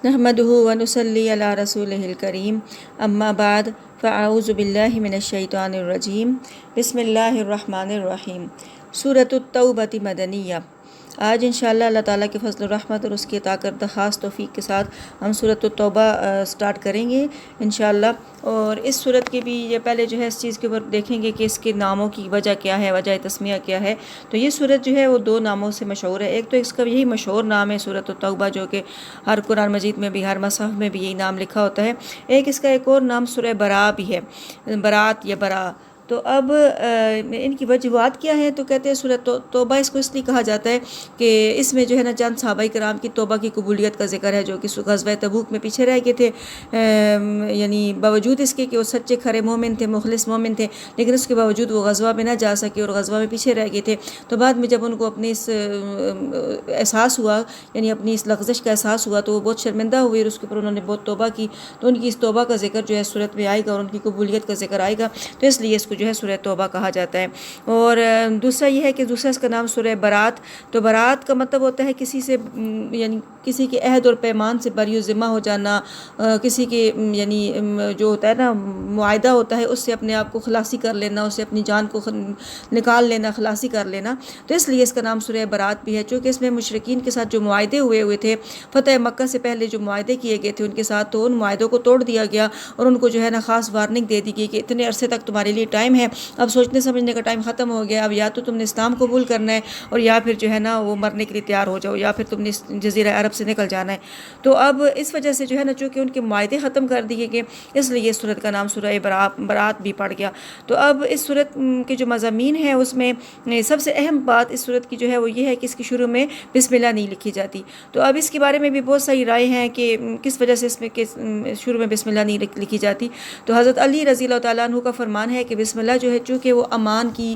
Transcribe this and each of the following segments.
نحمده ونصلي على رسوله الكريم اما بعد فاعوذ باللہ من الشیطان الرجیم بسم اللہ الرحمن الرحیم۔ سورۃ التوبہ مدنیہ۔ آج انشاءاللہ اللہ تعالیٰ کے فضل و رحمت اور اس کی عطا کردہ خاص توفیق کے ساتھ ہم سورۃ التوبہ سٹارٹ کریں گے انشاءاللہ۔ اور اس سورت کے بھی یہ پہلے جو ہے اس چیز کے اوپر دیکھیں گے کہ اس کے ناموں کی وجہ کیا ہے، وجہ تسمیہ کیا ہے۔ تو یہ سورت جو ہے وہ دو ناموں سے مشہور ہے۔ ایک تو اس کا یہی مشہور نام ہے سورۃ التوبہ، جو کہ ہر قرآن مجید میں بھی، ہر مصحف میں بھی یہی نام لکھا ہوتا ہے۔ ایک اس کا ایک اور نام سورہ برا بھی ہے، برات یا برا۔ تو اب ان کی وجوہات کیا ہیں؟ تو کہتے ہیں سورۃ توبہ اس کو اس لیے کہا جاتا ہے کہ اس میں جو ہے نا چند صحابہ کرام کی توبہ کی قبولیت کا ذکر ہے، جو کہ غزوہ تبوک میں پیچھے رہ گئے تھے، یعنی باوجود اس کے کہ وہ سچے کھرے مومن تھے، مخلص مومن تھے، لیکن اس کے باوجود وہ غزوہ میں نہ جا سکے اور غزوہ میں پیچھے رہ گئے تھے۔ تو بعد میں جب ان کو اپنے اس احساس ہوا، یعنی اپنی اس لغزش کا احساس ہوا، تو وہ بہت شرمندہ ہوئے اور اس کے اوپر انہوں نے بہت توبہ کی۔ تو ان کی اس توبہ کا ذکر جو ہے سورت میں آئے گا اور ان کی قبولیت کا ذکر آئے گا، تو اس لیے اس کو جو ہے سورہ توبہ کہا جاتا ہے۔ اور دوسرا یہ ہے کہ دوسرا اس کا نام سورہ برات۔ تو برات کا مطلب ہوتا ہے کسی سے، یعنی کسی کے عہد اور پیمان سے بری و ذمہ ہو جانا، کسی کے یعنی جو ہوتا ہے نا معاہدہ ہوتا ہے، اس سے اپنے آپ کو خلاصی کر لینا، اس سے اپنی جان کو نکال لینا، خلاصی کر لینا۔ تو اس لیے اس کا نام سورہ برات بھی ہے، چونکہ اس میں مشرکین کے ساتھ جو معاہدے ہوئے تھے فتح مکہ سے پہلے، جو معاہدے کیے گئے تھے ان کے ساتھ، تو ان معاہدوں کو توڑ دیا گیا اور ان کو جو ہے نا خاص وارننگ دے دی گئی کہ اتنے عرصے تک تمہارے لیے ٹائم ہے، اب سوچنے سمجھنے کا ٹائم ختم ہو گیا، اب یا تو تم نے اسلام قبول کرنا ہے اور یا پھر جو ہے نا وہ مرنے کے لیے تیار ہو جاؤ، یا پھر تم نے جزیرہ عرب سے نکل جانا ہے۔ تو اب اس وجہ سے جو ہے نا چونکہ ان کے معاہدے ختم کر دیے گئے، اس لیے اس سورت کا نام سورہ برات بھی پڑ گیا۔ تو اب اس سورت کے جو مضامین ہیں اس میں سب سے اہم بات اس سورت کی جو ہے وہ یہ ہے کہ اس کی شروع میں بسم اللہ نہیں لکھی جاتی۔ تو اب اس کے بارے میں بھی بہت ساری رائے ہیں کہ کس وجہ سے اس میں شروع میں بسم اللہ نہیں لکھی جاتی۔ تو حضرت علی رضی اللہ تعالیٰ عنہ کا فرمان ہے کہ بسم اللہ جو ہے چونکہ وہ امان کی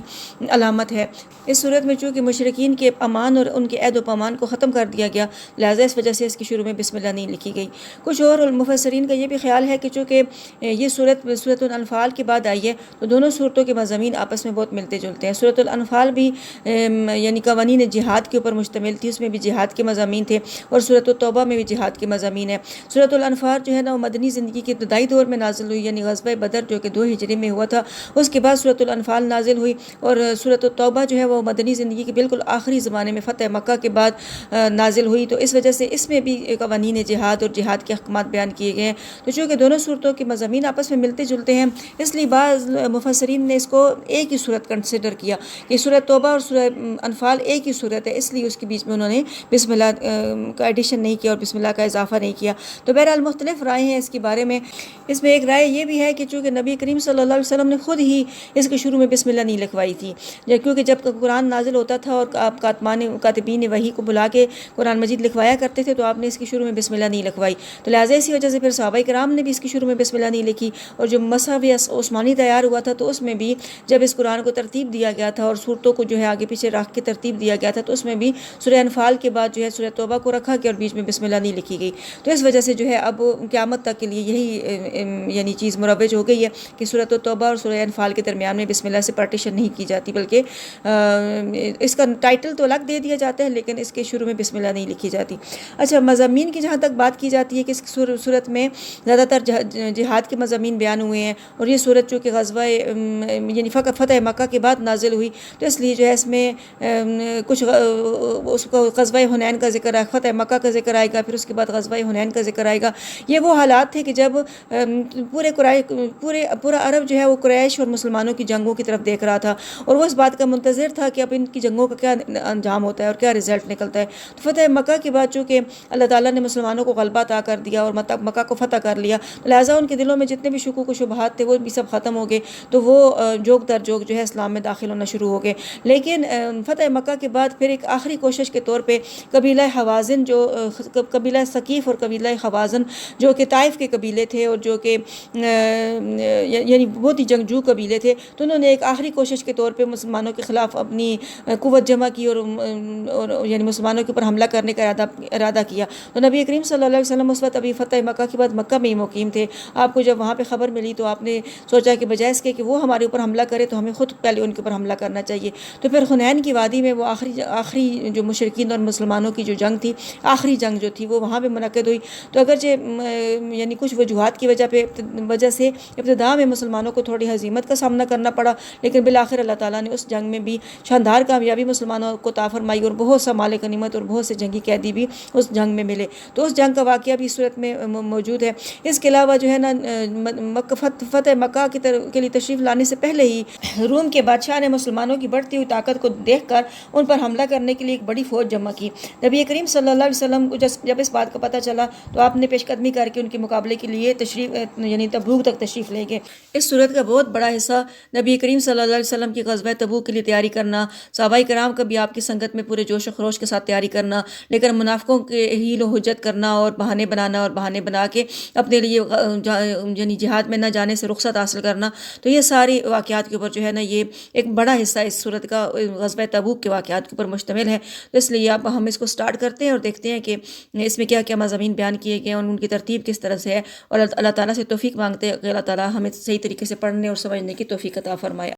علامت ہے، اس صورت میں چونکہ مشرکین کے امان اور ان کے عہد و پیمان کو ختم کر دیا گیا، لہٰذا اس وجہ سے اس کی شروع میں بسم اللہ نہیں لکھی گئی۔ کچھ اور مفسرین کا یہ بھی خیال ہے کہ چونکہ یہ سورۃ الانفال کے بعد آئی ہے، تو دونوں صورتوں کے مضامین آپس میں بہت ملتے جلتے ہیں۔ سورۃ الانفال بھی یعنی قوانین جہاد کے اوپر مشتمل تھی، اس میں بھی جہاد کے مضامین تھے، اور سورۃ التوبہ میں بھی جہاد کے مضامین ہیں۔ سورۃ الانفال جو ہے نا وہ مدنی زندگی کے ابتدائی دور میں نازل ہوئی، یعنی غزوہ بدر جو کہ 2 ہجری میں ہوا تھا، اس کے بعد سورۃ الانفال نازل ہوئی، اور سورۃ التوبہ جو ہے وہ مدنی زندگی کے بالکل آخری زمانے میں فتح مکہ کے بعد نازل ہوئی۔ تو اس وجہ سے اس میں بھی قوانین جہاد اور جہاد کے احکامات بیان کیے گئے ہیں۔ تو چونکہ دونوں صورتوں کے مضامین آپس میں ملتے جلتے ہیں، اس لیے بعض مفسرین نے اس کو ایک ہی صورت کنسیڈر کیا کہ سورۃ توبہ اور سورۃ انفال ایک ہی صورت ہے، اس لیے اس کے بیچ میں انہوں نے بسم اللہ کا ایڈیشن نہیں کیا اور بسم اللہ کا اضافہ نہیں کیا۔ تو بہرحال مختلف رائے ہیں اس کے بارے میں۔ اس میں ایک رائے یہ بھی ہے کہ چونکہ نبی کریم صلی اللہ علیہ وسلم نے خود ہی اس کے شروع میں بسم اللہ نہیں لکھوائی تھی، کیونکہ جب قرآن نازل ہوتا تھا اور آپ کاتبین وحی کو بلا کے قرآن مجید لکھوایا کرتے تھے، تو آپ نے اس کی شروع میں بسم اللہ نہیں لکھوائی۔ تو لہٰذا اسی وجہ سے پھر صحابہ کرام نے بھی اس کی شروع میں بسم اللہ نہیں لکھی، اور جو مصحف عثمانی تیار ہوا تھا تو اس میں بھی جب اس قرآن کو ترتیب دیا گیا تھا اور صورتوں کو جو ہے آگے پیچھے رکھ کے ترتیب دیا گیا تھا، تو اس میں بھی سورہ انفال کے بعد جو ہے سورہ توبہ کو رکھا گیا اور بیچ میں بسم اللہ نہیں لکھی گئی۔ تو اس وجہ سے جو ہے اب قیامت تک کے لیے یہی یعنی چیز مروج ہو گئی ہے کہ سورۃ التوبہ اور سورہ انفال کے درمیان میں بسم اللہ سے پارٹیشن نہیں کی جاتی، بلکہ اس کا ٹائٹل تو الگ دے دیا جاتا ہے لیکن اس کے شروع میں بسم اللہ نہیں لکھی جاتی۔ اچھا، مضامین کی جہاں تک بات کی جاتی ہے کہ اس صورت میں زیادہ تر جہاد کے مضامین بیان ہوئے ہیں، اور یہ صورت چونکہ غزوہ یعنی فتح مکہ کے بعد نازل ہوئی، تو اس لیے جو ہے اس میں کچھ اس کو غزوہ حنین کا ذکر ہے، فتح مکہ کا ذکر آئے گا، پھر اس کے بعد غزوہ حنین کا ذکر آئے گا۔ یہ وہ حالات تھے کہ جب پورا عرب جو ہے وہ قریش اور مسلمانوں کی جنگوں کی طرف دیکھ رہا تھا، اور وہ اس بات کا منتظر تھا کہ اب ان کی جنگوں کا کیا انجام ہوتا ہے اور کیا رزلٹ نکلتا ہے۔ تو فتح مکہ کے بعد چونکہ اللہ تعالیٰ نے مسلمانوں کو غلبہ عطا کر دیا اور مکہ کو فتح کر لیا، لہٰذا ان کے دلوں میں جتنے بھی شکوک و شبہات تھے وہ بھی سب ختم ہو گئے، تو وہ جوگ در جوگ جو ہے اسلام میں داخل ہونا شروع ہو گئے۔ لیکن فتح مکہ کے بعد پھر ایک آخری کوشش کے طور پہ قبیلہ حوازن، جو قبیلہ ثقیف اور قبیلہ حوازن جو کہ طائف کے قبیلے تھے، اور جو کہ یعنی بہت ہی جنگجو قبیلے قبیلے تھے، تو انہوں نے ایک آخری کوشش کے طور پہ مسلمانوں کے خلاف اپنی قوت جمع کی اور یعنی مسلمانوں کے اوپر حملہ کرنے کا ارادہ کیا۔ تو نبی کریم صلی اللہ علیہ وسلم اس وقت ابھی فتح مکہ کے بعد مکہ میں ہی مقیم تھے۔ آپ کو جب وہاں پہ خبر ملی تو آپ نے سوچا کہ بجائے اس کے کہ وہ ہمارے اوپر حملہ کرے تو ہمیں خود پہلے ان کے اوپر حملہ کرنا چاہیے۔ تو پھر حنین کی وادی میں وہ آخری جو مشرکین اور مسلمانوں کی جو جنگ تھی، آخری جنگ جو تھی وہ وہاں پہ منعقد ہوئی۔ تو اگرچہ یعنی کچھ وجوہات کی وجہ سے ابتدا میں مسلمانوں کو تھوڑی ہزیمت کا سامنا کرنا پڑا، لیکن بالآخر اللہ تعالیٰ نے اس جنگ میں بھی شاندار کامیابی مسلمانوں کو عطا فرمائی اور بہت سا مال غنیمت اور بہت سے جنگی قیدی بھی اس جنگ میں ملے۔ تو اس جنگ کا واقعہ بھی اس صورت میں موجود ہے۔ اس کے علاوہ جو ہے نا فتح مکہ کے لیے تشریف لانے سے پہلے ہی روم کے بادشاہ نے مسلمانوں کی بڑھتی ہوئی طاقت کو دیکھ کر ان پر حملہ کرنے کے لیے ایک بڑی فوج جمع کی۔ نبی کریم صلی اللہ علیہ وسلم کو جب اس بات کا پتہ چلا تو آپ نے پیش قدمی کر کے ان کے مقابلے کے لیے یعنی تبوک تک تشریف لے گئے۔ اس صورت کا بہت بڑا حصہ نبی کریم صلی اللہ علیہ وسلم کی غزوہ تبوک کے لیے تیاری کرنا، صحابہ کرام کا بھی آپ کی سنگت میں پورے جوش و خروش کے ساتھ تیاری کرنا، لیکن منافقوں کے حیل و حجت کرنا اور بہانے بنانا اور بہانے بنا کے اپنے لیے یعنی جہاد میں نہ جانے سے رخصت حاصل کرنا، تو یہ ساری واقعات کے اوپر جو ہے نا یہ ایک بڑا حصہ اس صورت کا غزوہ تبوک کے واقعات کے اوپر مشتمل ہے۔ تو اس لیے اب ہم اس کو سٹارٹ کرتے ہیں اور دیکھتے ہیں کہ اس میں کیا کیا مضامین بیان کیے گئے ہیں اور ان کی ترتیب کس طرح سے ہے، اور اللہ تعالیٰ سے توفیق مانگتے ہیں کہ اللہ تعالیٰ ہمیں صحیح طریقے سے پڑھنے اور سمجھنے کی توفیق عطا فرمائے۔